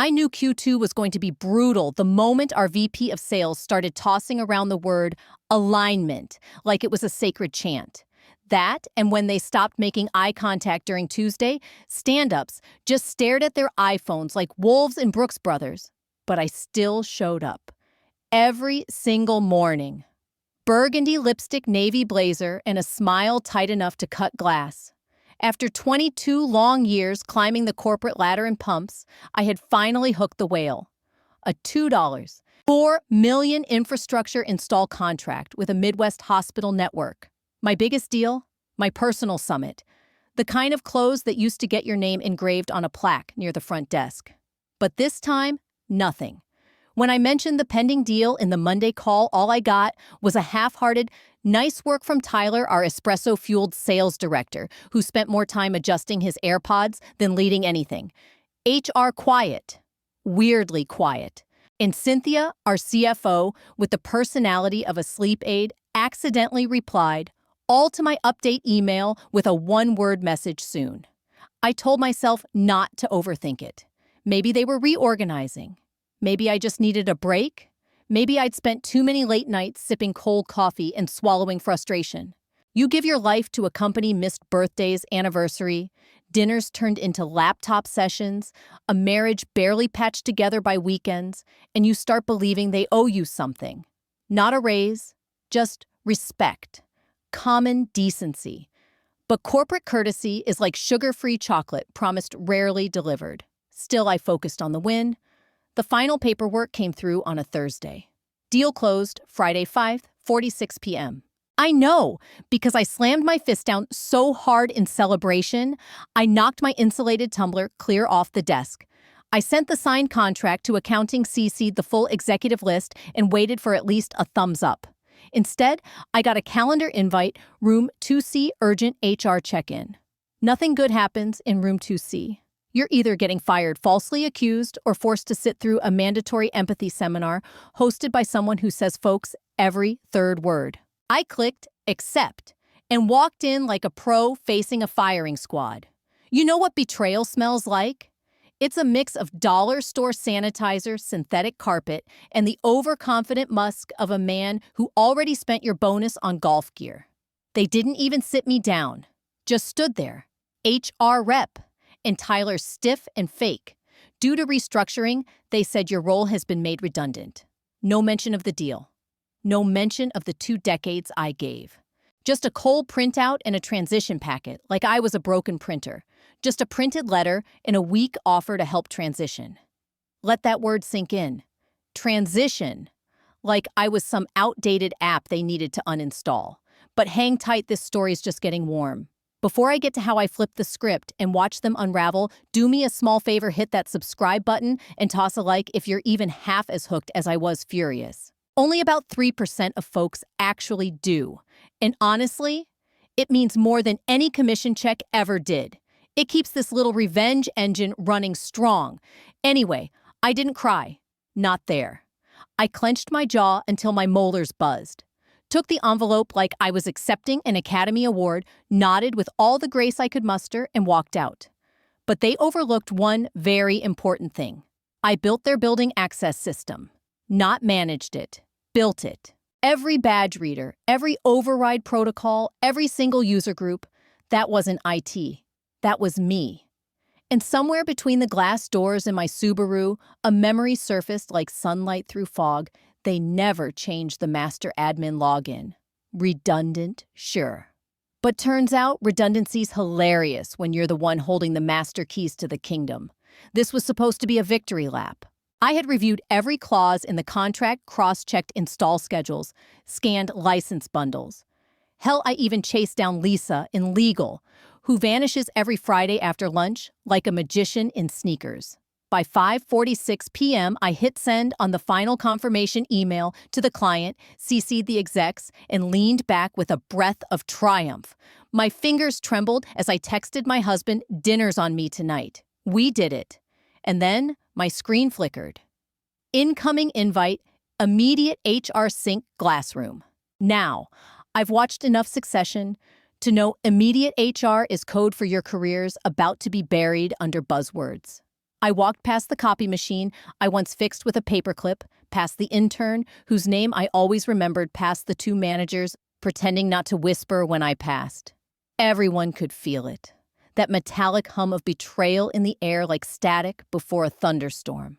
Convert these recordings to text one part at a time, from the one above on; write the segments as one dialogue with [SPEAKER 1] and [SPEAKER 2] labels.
[SPEAKER 1] I knew Q2 was going to be brutal the moment our VP of sales started tossing around the word alignment like it was a sacred chant. That, and when they stopped making eye contact during Tuesday, stand-ups just stared at their iPhones like wolves in Brooks Brothers. But I still showed up. Every single morning. Burgundy lipstick navy blazer and a smile tight enough to cut glass. After 22 long years climbing the corporate ladder in pumps, I had finally hooked the whale. A $2, $4 million infrastructure install contract with a Midwest hospital network. My biggest deal? My personal summit. The kind of close that used to get your name engraved on a plaque near the front desk. But this time, nothing. When I mentioned the pending deal in the Monday call, all I got was a half-hearted, "Nice work from Tyler, our espresso-fueled sales director, who spent more time adjusting his AirPods than leading anything. HR quiet. Weirdly quiet. And Cynthia, our CFO, with the personality of a sleep aid, accidentally replied, all to my update email with a one-word message soon. I told myself not to overthink it. Maybe they were reorganizing. Maybe I just needed a break. Maybe I'd spent too many late nights sipping cold coffee and swallowing frustration. You give your life to a company missed birthdays, anniversary, dinners turned into laptop sessions, a marriage barely patched together by weekends, and you start believing they owe you something. Not a raise, just respect. Common decency. But corporate courtesy is like sugar-free chocolate promised rarely delivered. Still, I focused on the win. The final paperwork came through on a Thursday. Deal closed Friday 5:46 p.m. I know, because I slammed my fist down so hard in celebration, I knocked my insulated tumbler clear off the desk. I sent the signed contract to accounting, CC'd the full executive list, and waited for at least a thumbs up. Instead, I got a calendar invite, room 2C, urgent HR check-in. Nothing good happens in room 2C. You're either getting fired falsely accused or forced to sit through a mandatory empathy seminar hosted by someone who says folks every third word. I clicked accept and walked in like a pro facing a firing squad. You know what betrayal smells like? It's a mix of dollar store sanitizer, synthetic carpet, and the overconfident musk of a man who already spent your bonus on golf gear. They didn't even sit me down, just stood there. HR rep. And Tyler stiff and fake. Due to restructuring, they said your role has been made redundant. No mention of the deal. No mention of the 2 decades I gave. Just a cold printout and a transition packet, like I was a broken printer. Just a printed letter and a weak offer to help transition. Let that word sink in. Transition. Like I was some outdated app they needed to uninstall. But hang tight, this story's just getting warm. Before I get to how I flipped the script and watch them unravel, do me a small favor, hit that subscribe button and toss a like if you're even half as hooked as I was furious. Only about 3% of folks actually do. And honestly, it means more than any commission check ever did. It keeps this little revenge engine running strong. Anyway, I didn't cry. Not there. I clenched my jaw until my molars buzzed. Took the envelope like I was accepting an Academy Award, nodded with all the grace I could muster, and walked out. But they overlooked one very important thing. I built their building access system. Not managed it. Built it. Every badge reader, every override protocol, every single user group, that wasn't IT. That was me. And somewhere between the glass doors in my Subaru, a memory surfaced like sunlight through fog. They never changed the master admin login. Redundant, sure. But turns out redundancy's hilarious when you're the one holding the master keys to the kingdom. This was supposed to be a victory lap. I had reviewed every clause in the contract, cross-checked install schedules, scanned license bundles. Hell, I even chased down Lisa in legal, who vanishes every Friday after lunch like a magician in sneakers. By 5:46 p.m., I hit send on the final confirmation email to the client, CC'd the execs, and leaned back with a breath of triumph. My fingers trembled as I texted my husband, "Dinner's on me tonight." We did it. And then my screen flickered. Incoming invite, immediate HR sync glassroom. Now, I've watched enough Succession to know immediate HR is code for your careers about to be buried under buzzwords. I walked past the copy machine I once fixed with a paperclip, past the intern, whose name I always remembered, past the two managers, pretending not to whisper when I passed. Everyone could feel it. That metallic hum of betrayal in the air like static before a thunderstorm.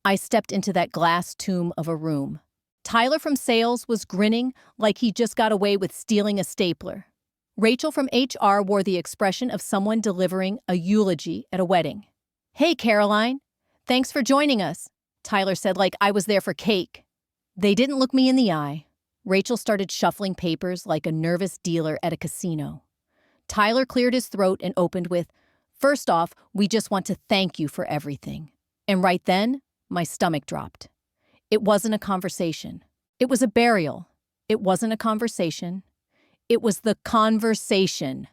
[SPEAKER 1] I stepped into that glass tomb of a room. Tyler from sales was grinning like he just got away with stealing a stapler. Rachel from HR wore the expression of someone delivering a eulogy at a wedding. "Hey, Caroline. Thanks for joining us," Tyler said like I was there for cake. They didn't look me in the eye. Rachel started shuffling papers like a nervous dealer at a casino. Tyler cleared his throat and opened with, "First off, we just want to thank you for everything." And right then, my stomach dropped. It wasn't a conversation. It was a burial. It wasn't a conversation. It was the conversation.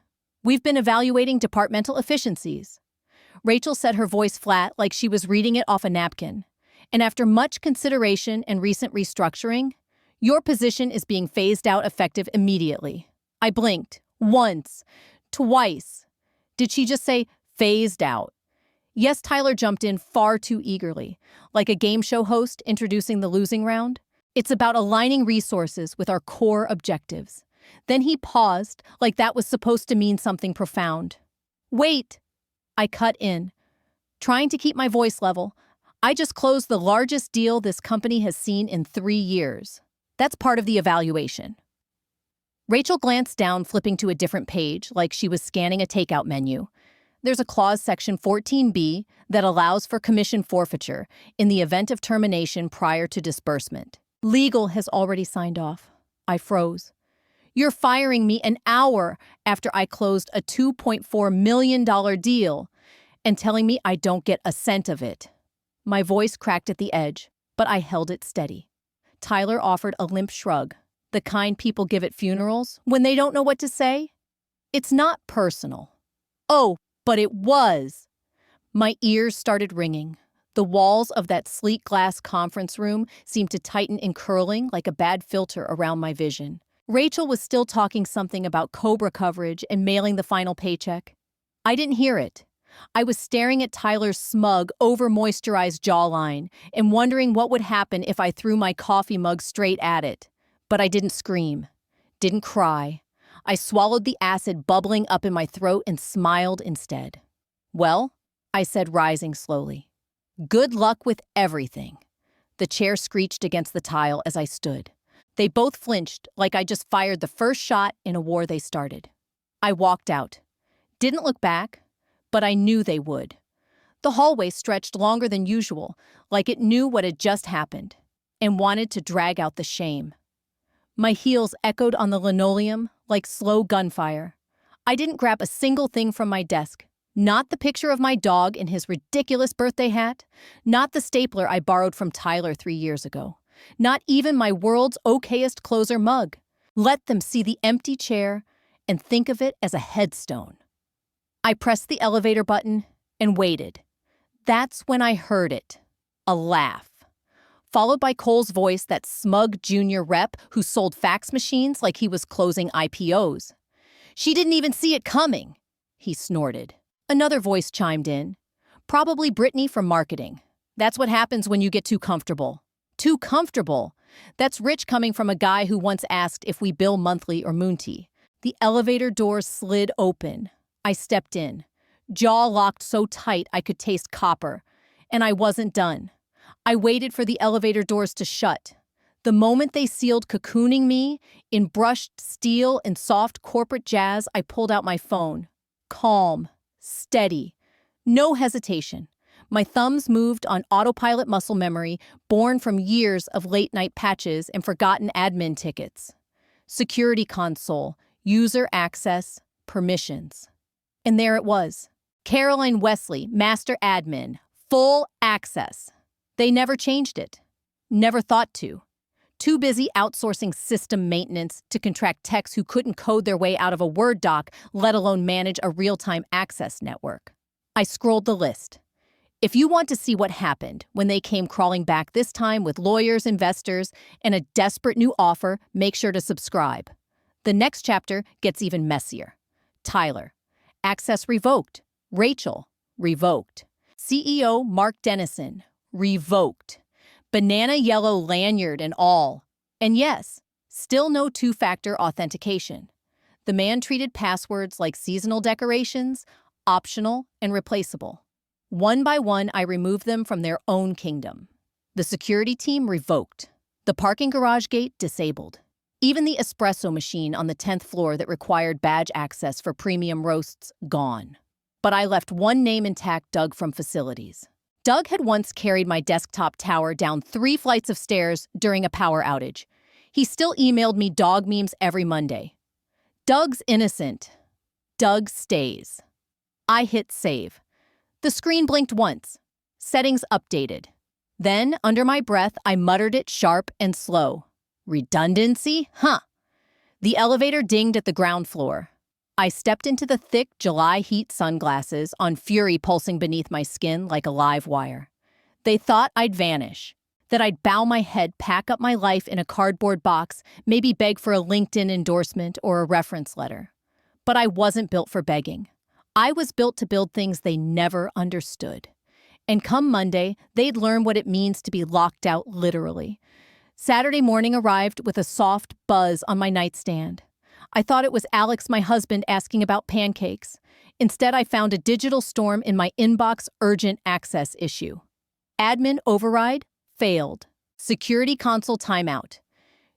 [SPEAKER 1] "We've been evaluating departmental efficiencies." Rachel said, her voice flat like she was reading it off a napkin. "And after much consideration and recent restructuring, your position is being phased out effective immediately." I blinked. Once. Twice. Did she just say phased out? Yes, Tyler jumped in far too eagerly, like a game show host introducing the losing round. "It's about aligning resources with our core objectives." Then he paused, like that was supposed to mean something profound. "Wait," I cut in, trying to keep my voice level. "I just closed the largest deal this company has seen in 3 years. That's part of the evaluation." Rachel glanced down, flipping to a different page, like she was scanning a takeout menu. There's a clause, section 14B, that allows for commission forfeiture in the event of termination prior to disbursement. Legal has already signed off. I froze. "You're firing me an hour after I closed a $2.4 million deal and telling me I don't get a cent of it." My voice cracked at the edge, but I held it steady. Tyler offered a limp shrug, the kind people give at funerals when they don't know what to say. "It's not personal." "Oh, but it was." My ears started ringing. The walls of that sleek glass conference room seemed to tighten and curling like a bad filter around my vision. Rachel was still talking something about COBRA coverage and mailing the final paycheck. I didn't hear it. I was staring at Tyler's smug, over-moisturized jawline and wondering what would happen if I threw my coffee mug straight at it. But I didn't scream, didn't cry. I swallowed the acid bubbling up in my throat and smiled instead. "Well," I said, rising slowly. "Good luck with everything." The chair screeched against the tile as I stood. They both flinched like I just fired the first shot in a war they started. I walked out. Didn't look back, but I knew they would. The hallway stretched longer than usual, like it knew what had just happened, and wanted to drag out the shame. My heels echoed on the linoleum like slow gunfire. I didn't grab a single thing from my desk. Not the picture of my dog in his ridiculous birthday hat. Not the stapler I borrowed from Tyler 3 years ago. Not even my world's okayest closer mug. Let them see the empty chair and think of it as a headstone. I pressed the elevator button and waited. That's when I heard it. A laugh. Followed by Cole's voice, that smug junior rep who sold fax machines like he was closing IPOs. "She didn't even see it coming," he snorted. Another voice chimed in. Probably Brittany from marketing. "That's what happens when you get too comfortable." Too comfortable. That's rich coming from a guy who once asked if we bill monthly or Moonty. The elevator doors slid open. I stepped in. Jaw locked so tight I could taste copper. And I wasn't done. I waited for the elevator doors to shut. The moment they sealed, cocooning me in brushed steel and soft corporate jazz, I pulled out my phone. Calm. Steady. No hesitation. My thumbs moved on autopilot muscle memory, born from years of late-night patches and forgotten admin tickets. Security console, user access, permissions. And there it was. Caroline Wesley, master admin, full access. They never changed it. Never thought to. Too busy outsourcing system maintenance to contract techs who couldn't code their way out of a Word doc, let alone manage a real-time access network. I scrolled the list. If you want to see what happened when they came crawling back this time with lawyers, investors, and a desperate new offer, make sure to subscribe. The next chapter gets even messier. Tyler. Access revoked. Rachel. Revoked. CEO Mark Dennison, revoked. Banana yellow lanyard and all. And yes, still no two-factor authentication. The man treated passwords like seasonal decorations, optional and replaceable. One by one, I removed them from their own kingdom. The security team revoked. The parking garage gate disabled. Even the espresso machine on the 10th floor that required badge access for premium roasts, gone. But I left one name intact: Doug from facilities. Doug had once carried my desktop tower down 3 flights of stairs during a power outage. He still emailed me dog memes every Monday. Doug's innocent. Doug stays. I hit save. The screen blinked once. Settings updated. Then, under my breath, I muttered it sharp and slow. Redundancy? Huh. The elevator dinged at the ground floor. I stepped into the thick July heat sunglasses, on fury pulsing beneath my skin like a live wire. They thought I'd vanish, that I'd bow my head, pack up my life in a cardboard box, maybe beg for a LinkedIn endorsement or a reference letter. But I wasn't built for begging. I was built to build things they never understood. And come Monday, they'd learn what it means to be locked out literally. Saturday morning arrived with a soft buzz on my nightstand. I thought it was Alex, my husband, asking about pancakes. Instead, I found a digital storm in my inbox: urgent access issue. Admin override failed. Security console timeout.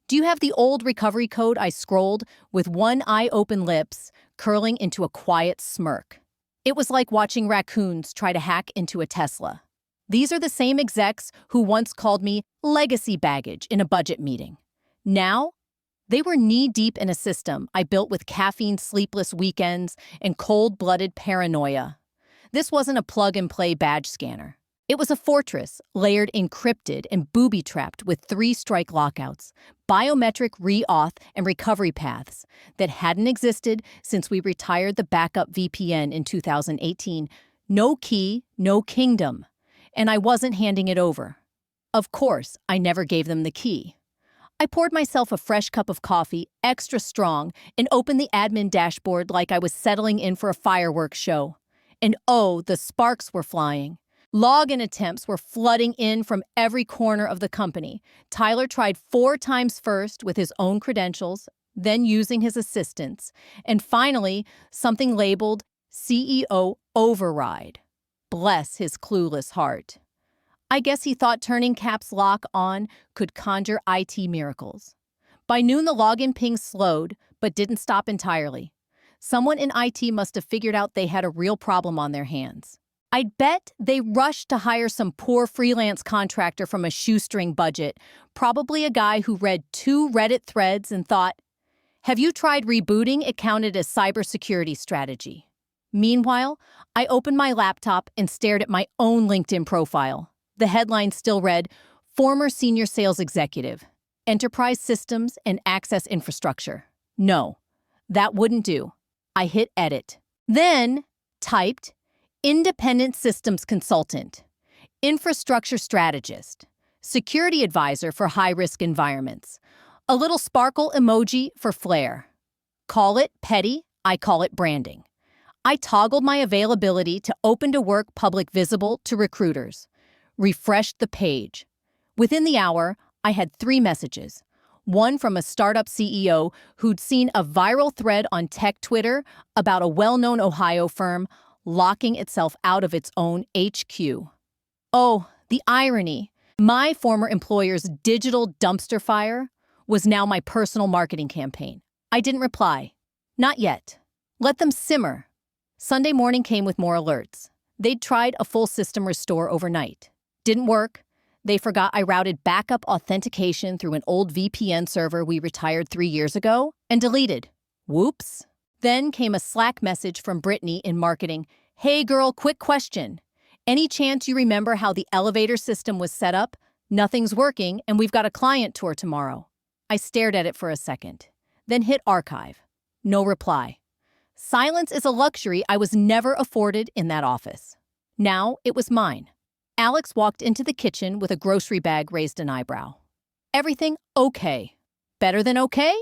[SPEAKER 1] Do you have the old recovery code? I scrolled, with one eye open, lips curling into a quiet smirk. It was like watching raccoons try to hack into a Tesla. These are the same execs who once called me legacy baggage in a budget meeting. Now, they were knee-deep in a system I built with caffeine, sleepless weekends, and cold-blooded paranoia. This wasn't a plug-and-play badge scanner. It was a fortress, layered, encrypted, and booby-trapped with 3-strike lockouts, biometric re-auth, and recovery paths that hadn't existed since we retired the backup VPN in 2018. No key, no kingdom. And I wasn't handing it over. Of course, I never gave them the key. I poured myself a fresh cup of coffee, extra strong, and opened the admin dashboard like I was settling in for a fireworks show. And oh, the sparks were flying. Login attempts were flooding in from every corner of the company. Tyler tried 4 times first with his own credentials, then using his assistants, and finally, something labeled CEO override. Bless his clueless heart. I guess he thought turning caps lock on could conjure IT miracles. By noon, the login ping slowed, but didn't stop entirely. Someone in IT must have figured out they had a real problem on their hands. I'd bet they rushed to hire some poor freelance contractor from a shoestring budget, probably a guy who read 2 Reddit threads and thought, "Have you tried rebooting? It counted as cybersecurity strategy." Meanwhile, I opened my laptop and stared at my own LinkedIn profile. The headline still read, "Former Senior Sales Executive, Enterprise Systems and Access Infrastructure." No, that wouldn't do. I hit edit. Then typed, Independent Systems Consultant, Infrastructure Strategist, Security Advisor for High-Risk Environments, a little sparkle emoji for flair. Call it petty, I call it branding. I toggled my availability to open to work public visible to recruiters. Refreshed the page. Within the hour, I had 3 messages. One from a startup CEO who'd seen a viral thread on tech Twitter about a well-known Ohio firm locking itself out of its own HQ. Oh, the irony. My former employer's digital dumpster fire was now my personal marketing campaign. I didn't reply. Not yet. Let them simmer. Sunday morning came with more alerts. They'd tried a full system restore overnight. Didn't work. They forgot I routed backup authentication through an old VPN server we retired 3 years ago and deleted. Whoops. Then came a Slack message from Brittany in marketing. "Hey girl, quick question. Any chance you remember how the elevator system was set up? Nothing's working and we've got a client tour tomorrow." I stared at it for a second, then hit archive. No reply. Silence is a luxury I was never afforded in that office. Now it was mine. Alex walked into the kitchen with a grocery bag, raised an eyebrow. "Everything okay?" "Better than okay?"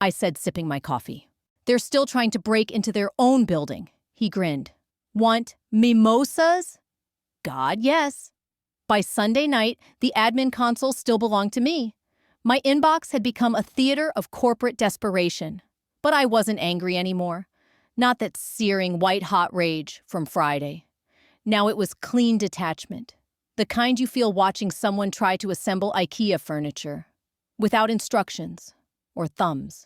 [SPEAKER 1] I said, sipping my coffee. "They're still trying to break into their own building." He grinned. "Want mimosas?" God, yes. By Sunday night, the admin console still belonged to me. My inbox had become a theater of corporate desperation. But I wasn't angry anymore. Not that searing white-hot rage from Friday. Now it was clean detachment. The kind you feel watching someone try to assemble IKEA furniture. Without instructions or thumbs.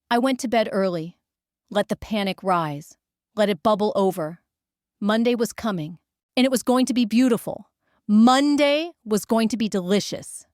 [SPEAKER 1] I went to bed early. Let the panic rise. Let it bubble over. Monday was coming, and it was going to be beautiful. Monday was going to be delicious.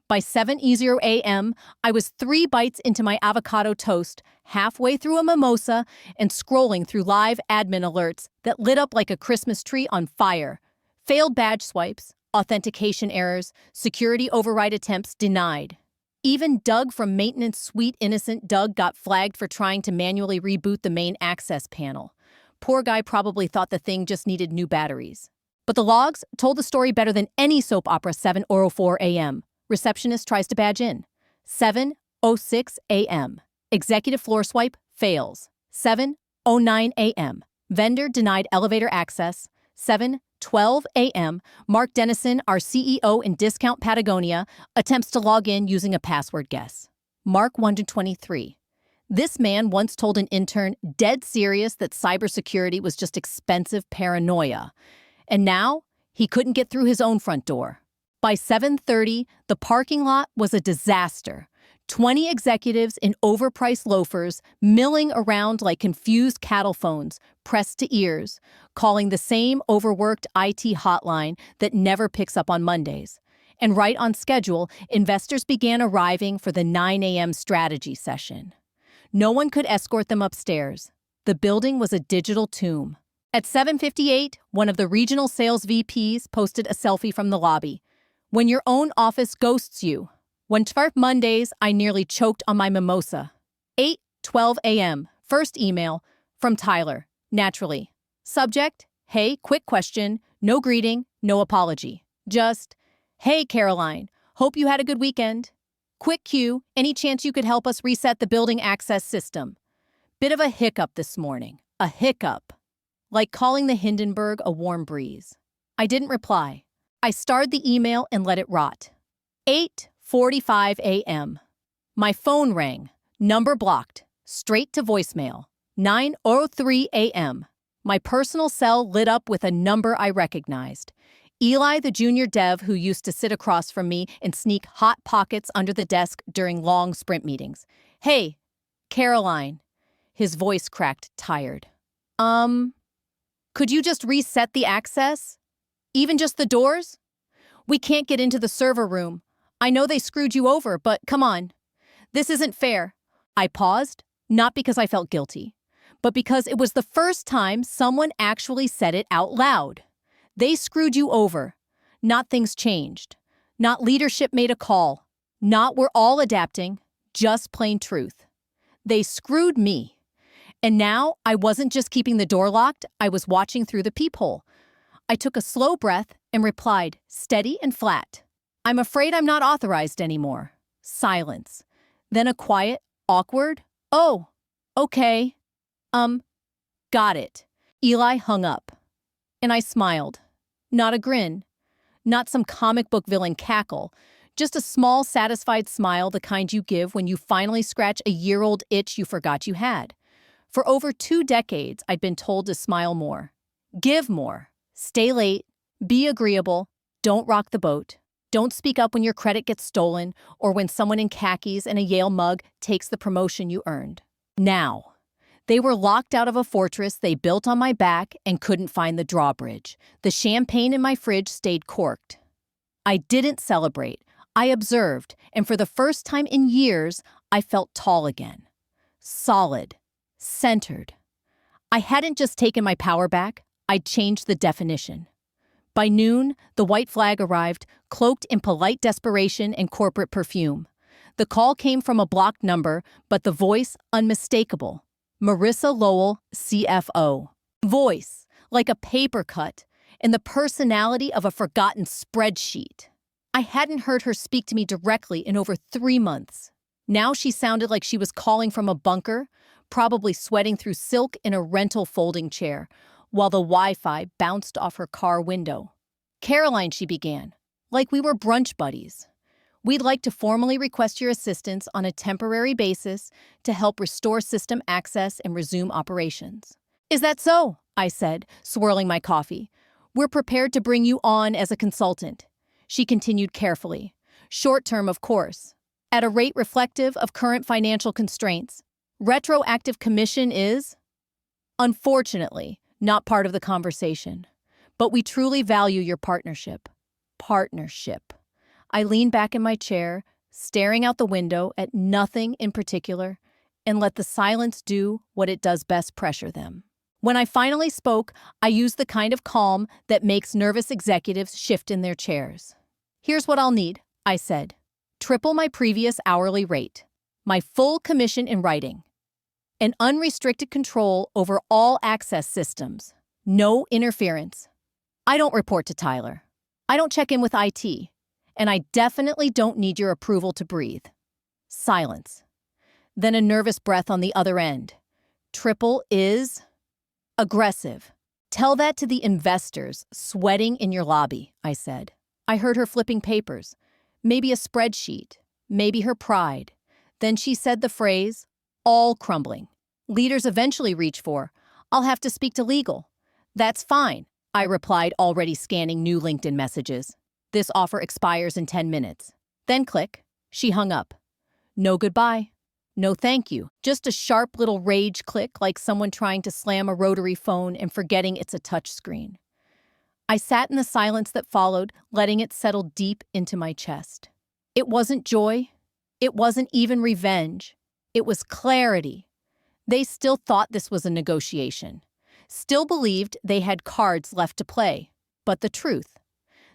[SPEAKER 1] By 7:00 a.m., I was 3 bites into my avocado toast, halfway through a mimosa, and scrolling through live admin alerts that lit up like a Christmas tree on fire. Failed badge swipes, authentication errors, security override attempts denied. Even Doug from Maintenance Sweet Innocent Doug got flagged for trying to manually reboot the main access panel. Poor guy probably thought the thing just needed new batteries. But the logs told the story better than any soap opera. 7:04 a.m. Receptionist tries to badge in. 7:06 a.m. Executive floor swipe fails. 7:09 a.m. Vendor denied elevator access. 7:12 a.m. Mark Dennison, our CEO in Discount Patagonia, attempts to log in using a password guess. Mark 123. This man once told an intern dead serious that cybersecurity was just expensive paranoia. And now, he couldn't get through his own front door. By 7:30, the parking lot was a disaster. 20 executives in overpriced loafers milling around like confused cattle phones, pressed to ears, calling the same overworked IT hotline that never picks up on Mondays. And right on schedule, investors began arriving for the 9 a.m. strategy session. No one could escort them upstairs. The building was a digital tomb. At 7:58, one of the regional sales VPs posted a selfie from the lobby. When your own office ghosts you. When 12 Mondays, I nearly choked on my mimosa. 8:12 a.m. First email from Tyler, naturally. Subject, hey, quick question, no greeting, no apology. Just, hey, Caroline, hope you had a good weekend. Quick cue, any chance you could help us reset the building access system? Bit of a hiccup this morning. A hiccup. Like calling the Hindenburg a warm breeze. I didn't reply. I starred the email and let it rot. 8:45 a.m. My phone rang. Number blocked. Straight to voicemail. 9:03 a.m. My personal cell lit up with a number I recognized. Eli, the junior dev who used to sit across from me and sneak hot pockets under the desk during long sprint meetings. Hey, Caroline. His voice cracked, tired. Could you just reset the access? Even just the doors? We can't get into the server room. I know they screwed you over, but come on. This isn't fair. I paused, not because I felt guilty, but because it was the first time someone actually said it out loud. They screwed you over. Not things changed. Not leadership made a call. Not we're all adapting. Just plain truth. They screwed me. And now I wasn't just keeping the door locked, I was watching through the peephole. I took a slow breath and replied, steady and flat. I'm afraid I'm not authorized anymore. Silence. Then a quiet, awkward, oh, okay. Got it. Eli hung up. And I smiled. Not a grin. Not some comic book villain cackle. Just a small, satisfied smile, the kind you give when you finally scratch a year-old itch you forgot you had. For over 2 decades, I'd been told to smile more. Give more. Stay late. Be agreeable. Don't rock the boat. Don't speak up when your credit gets stolen or when someone in khakis and a Yale mug takes the promotion you earned. Now, they were locked out of a fortress they built on my back and couldn't find the drawbridge. The champagne in my fridge stayed corked. I didn't celebrate. I observed, and for the first time in years, I felt tall again. Solid. Centered. I hadn't just taken my power back, I'd changed the definition. By noon, the white flag arrived, cloaked in polite desperation and corporate perfume. The call came from a blocked number, but the voice unmistakable. Marissa Lowell, CFO. Voice, like a paper cut, and the personality of a forgotten spreadsheet. I hadn't heard her speak to me directly in over 3 months. Now she sounded like she was calling from a bunker, probably sweating through silk in a rental folding chair, while the Wi-Fi bounced off her car window. "Caroline," she began, like we were brunch buddies. "We'd like to formally request your assistance on a temporary basis to help restore system access and resume operations." "Is that so?" I said, swirling my coffee. "We're prepared to bring you on as a consultant." She continued carefully. "Short-term, of course, at a rate reflective of current financial constraints. Retroactive commission is, unfortunately, not part of the conversation. But we truly value your partnership." Partnership. I leaned back in my chair, staring out the window at nothing in particular, and let the silence do what it does best: pressure them. When I finally spoke, I used the kind of calm that makes nervous executives shift in their chairs. "Here's what I'll need," I said. "Triple my previous hourly rate, my full commission in writing, and unrestricted control over all access systems. No interference. I don't report to Tyler. I don't check in with IT. And I definitely don't need your approval to breathe." Silence. Then a nervous breath on the other end. "Triple is aggressive. Tell that to the investors sweating in your lobby," I said. I heard her flipping papers. Maybe a spreadsheet. Maybe her pride. Then she said the phrase, "all crumbling." Leaders eventually reach for, "I'll have to speak to legal." "That's fine," I replied, already scanning new LinkedIn messages. "This offer expires in 10 minutes. Then click. She hung up. No goodbye. No thank you. Just a sharp little rage click, like someone trying to slam a rotary phone and forgetting it's a touch screen. I sat in the silence that followed, letting it settle deep into my chest. It wasn't joy. It wasn't even revenge. It was clarity. They still thought this was a negotiation. Still believed they had cards left to play. But the truth: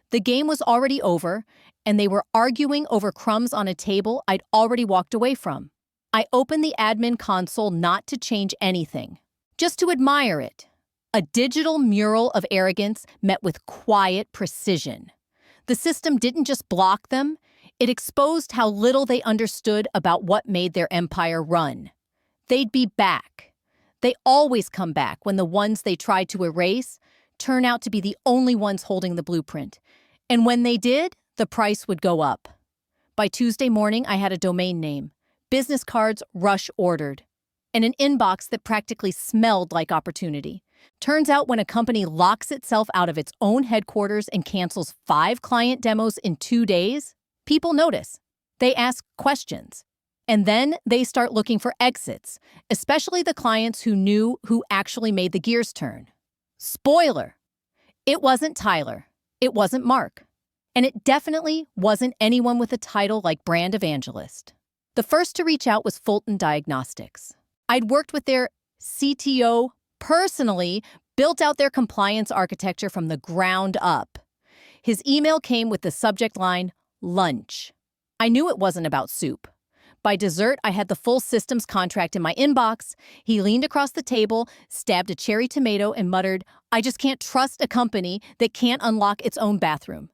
[SPEAKER 1] the game was already over, and they were arguing over crumbs on a table I'd already walked away from. I opened the admin console not to change anything, just to admire it. A digital mural of arrogance met with quiet precision. The system didn't just block them, it exposed how little they understood about what made their empire run. They'd be back. They always come back when the ones they tried to erase turn out to be the only ones holding the blueprint. And when they did, the price would go up. By Tuesday morning, I had a domain name, business cards rush ordered, and an inbox that practically smelled like opportunity. Turns out when a company locks itself out of its own headquarters and cancels 5 client demos in 2 days, people notice. They ask questions. And then they start looking for exits, especially the clients who knew who actually made the gears turn. Spoiler: it wasn't Tyler. It wasn't Mark. And it definitely wasn't anyone with a title like brand evangelist. The first to reach out was Fulton Diagnostics. I'd worked with their CTO personally, built out their compliance architecture from the ground up. His email came with the subject line, "lunch." I knew it wasn't about soup. By dessert, I had the full systems contract in my inbox. He leaned across the table, stabbed a cherry tomato, and muttered, "I just can't trust a company that can't unlock its own bathroom."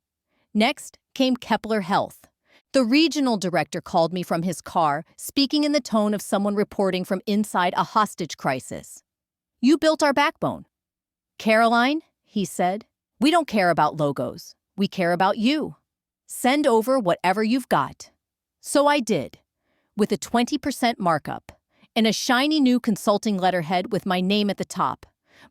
[SPEAKER 1] Next came Kepler Health. The regional director called me from his car, speaking in the tone of someone reporting from inside a hostage crisis. "You built our backbone." "Caroline," he said, "we don't care about logos. We care about you. Send over whatever you've got." So I did, with a 20% markup and a shiny new consulting letterhead with my name at the top.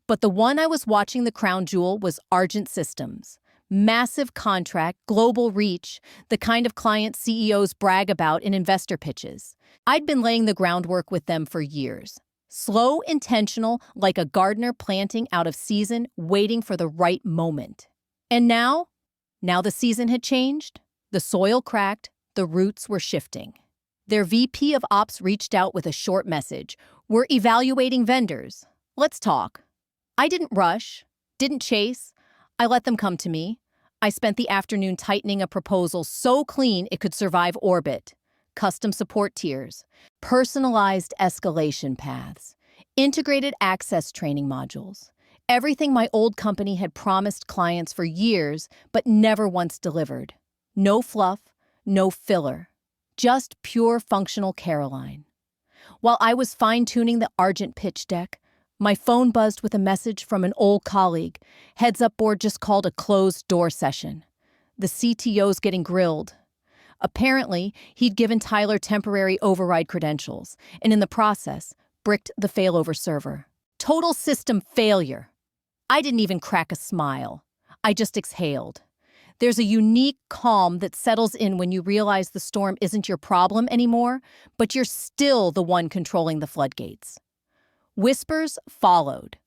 [SPEAKER 1] But the one I was watching the crown jewel was Argent Systems. Massive contract, global reach, the kind of client CEOs brag about in investor pitches. I'd been laying the groundwork with them for years. Slow, intentional, like a gardener planting out of season, waiting for the right moment. And now the season had changed, the soil cracked, the roots were shifting. Their VP of Ops reached out with a short message. "We're evaluating vendors. Let's talk." I didn't rush, didn't chase. I let them come to me. I spent the afternoon tightening a proposal so clean it could survive orbit. Custom support tiers, personalized escalation paths, integrated access training modules. Everything my old company had promised clients for years, but never once delivered. No fluff, no filler. Just pure functional Caroline. While I was fine-tuning the Argent pitch deck, My phone buzzed with a message from an old colleague. Heads up board just called a closed door session. The CTO's getting grilled. Apparently, he'd given Tyler temporary override credentials, and in the process, bricked the failover server. Total system failure. I didn't even crack a smile. I just exhaled. There's a unique calm that settles in when you realize the storm isn't your problem anymore, but you're still the one controlling the floodgates. Whispers followed.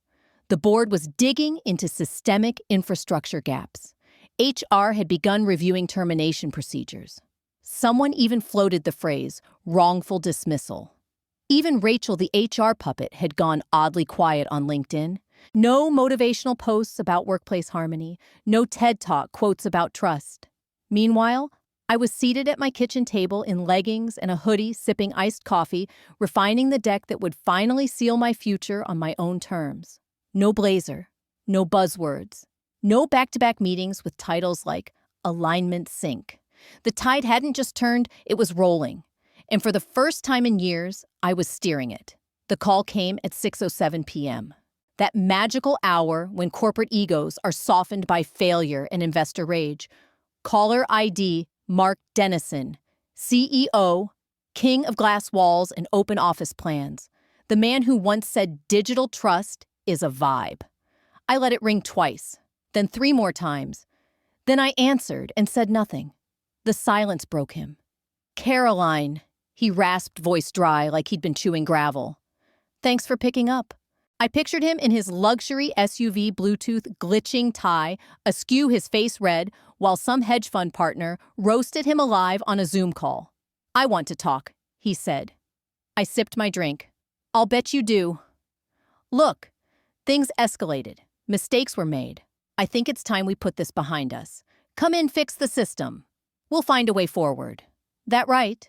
[SPEAKER 1] The board was digging into systemic infrastructure gaps. HR had begun reviewing termination procedures. Someone even floated the phrase, wrongful dismissal. Even Rachel, the HR puppet, had gone oddly quiet on LinkedIn. No motivational posts about workplace harmony, no TED Talk quotes about trust. Meanwhile, I was seated at my kitchen table in leggings and a hoodie, sipping iced coffee, refining the deck that would finally seal my future on my own terms. No blazer, no buzzwords, no back-to-back meetings with titles like alignment sync. The tide hadn't just turned, it was rolling. And for the first time in years, I was steering it. The call came at 6:07 p.m. That magical hour when corporate egos are softened by failure and investor rage. Caller ID, Mark Dennison, CEO, king of glass walls and open office plans. The man who once said digital trust is a vibe. I let it ring twice, then 3 more times. Then I answered and said nothing. The silence broke him. Caroline, he rasped, voice dry like he'd been chewing gravel. Thanks for picking up. I pictured him in his luxury SUV Bluetooth glitching tie, askew his face red, while some hedge fund partner roasted him alive on a Zoom call. I want to talk, he said. I sipped my drink. I'll bet you do. Look, things escalated. Mistakes were made. I think it's time we put this behind us. Come in, fix the system. We'll find a way forward. That right?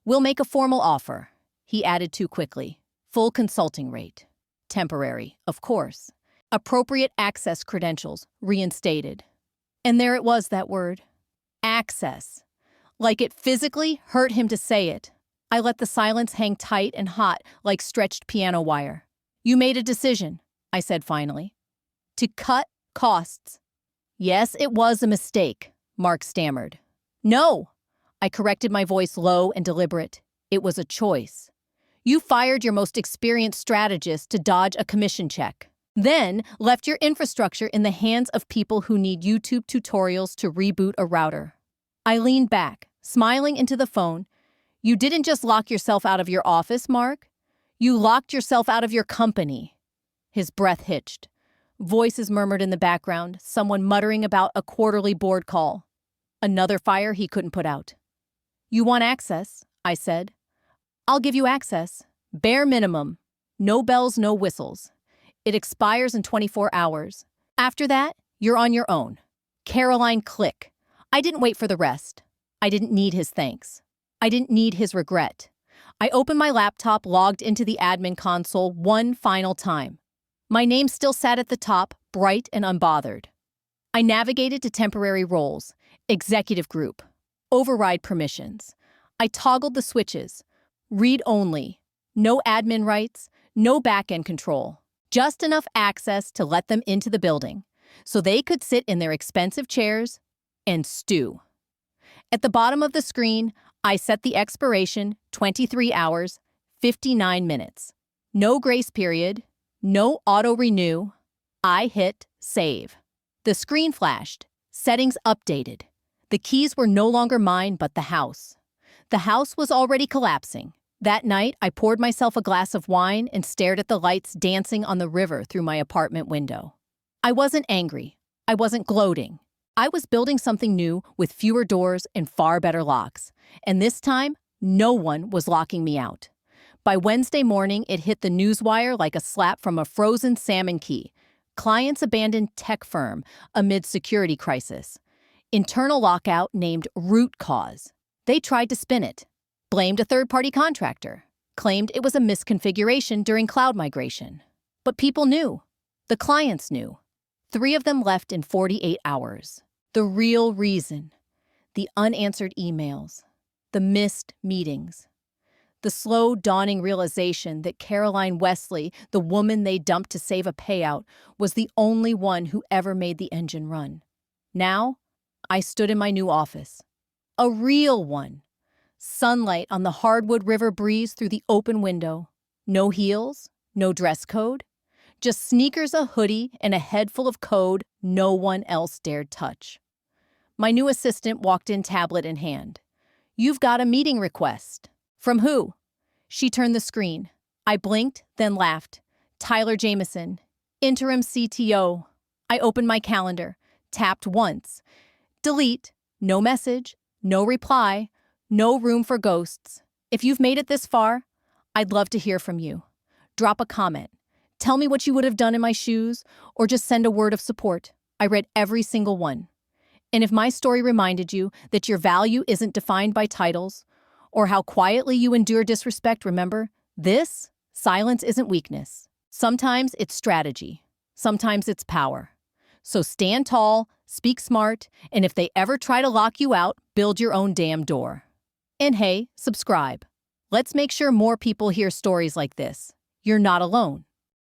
[SPEAKER 1] We'll make a formal offer, he added too quickly. Full consulting rate. Temporary, of course. Appropriate access credentials, reinstated. And there it was, that word. Access. Like it physically hurt him to say it. I let the silence hang tight and hot like stretched piano wire. You made a decision, I said finally. To cut costs. Yes, it was a mistake, Mark stammered. No, I corrected, my voice low and deliberate. It was a choice. You fired your most experienced strategist to dodge a commission check, then left your infrastructure in the hands of people who need YouTube tutorials to reboot a router. I leaned back, smiling into the phone. You didn't just lock yourself out of your office, Mark. You locked yourself out of your company. His breath hitched. Voices murmured in the background, someone muttering about a quarterly board call. Another fire he couldn't put out. You want access, I said. I'll give you access. Bare minimum. No bells, no whistles. It expires in 24 hours. After that, you're on your own. Caroline, click. I didn't wait for the rest. I didn't need his thanks. I didn't need his regret. I opened my laptop, logged into the admin console one final time. My name still sat at the top, bright and unbothered. I navigated to temporary roles, executive group, override permissions. I toggled the switches. Read only. No admin rights, no back-end control. Just enough access to let them into the building, so they could sit in their expensive chairs and stew. At the bottom of the screen, I set the expiration, 23 hours, 59 minutes. No grace period, no auto-renew. I hit save. The screen flashed. Settings updated. The keys were no longer mine, but the house. The house was already collapsing. That night, I poured myself a glass of wine and stared at the lights dancing on the river through my apartment window. I wasn't angry. I wasn't gloating. I was building something new with fewer doors and far better locks. And this time, no one was locking me out. By Wednesday morning, it hit the newswire like a slap from a frozen salmon key. Clients abandoned tech firm amid security crisis. Internal lockout named root cause. They tried to spin it. Blamed a third-party contractor. Claimed it was a misconfiguration during cloud migration. But people knew. The clients knew. 3 of them left in 48 hours. The real reason. The unanswered emails. The missed meetings. The slow, dawning realization that Caroline Wesley, the woman they dumped to save a payout, was the only one who ever made the engine run. Now, I stood in my new office. A real one. Sunlight on the hardwood river breeze through the open window. No heels, no dress code. Just sneakers, a hoodie, and a head full of code no one else dared touch. My new assistant walked in, tablet in hand. "You've got a meeting request." "From who?" She turned the screen. I blinked, then laughed. "Tyler Jameson, interim CTO." I opened my calendar, tapped once. Delete. No message, no reply, no room for ghosts. If you've made it this far, I'd love to hear from you. Drop a comment. Tell me what you would have done in my shoes, or just send a word of support. I read every single one. And if my story reminded you that your value isn't defined by titles, or how quietly you endure disrespect, remember, this silence isn't weakness. Sometimes it's strategy. Sometimes it's power. So stand tall, speak smart, and if they ever try to lock you out, build your own damn door. And hey, subscribe. Let's make sure more people hear stories like this. You're not alone.